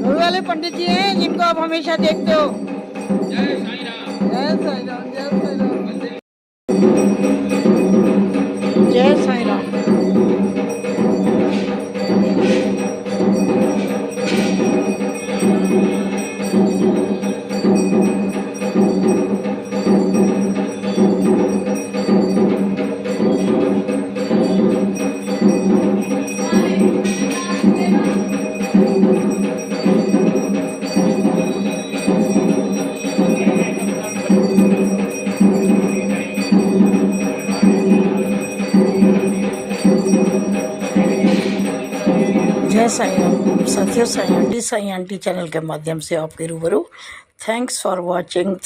गुरु वाले पंडित जी हैं जिनको आप हमेशा देखते हो। जय साईं राम, जय साईं राम, जय साईं राम, जय साईं राम। जय साईं राम साथियों, साईं आंटी चैनल के माध्यम से आपके रूबरू। Thanks for watching.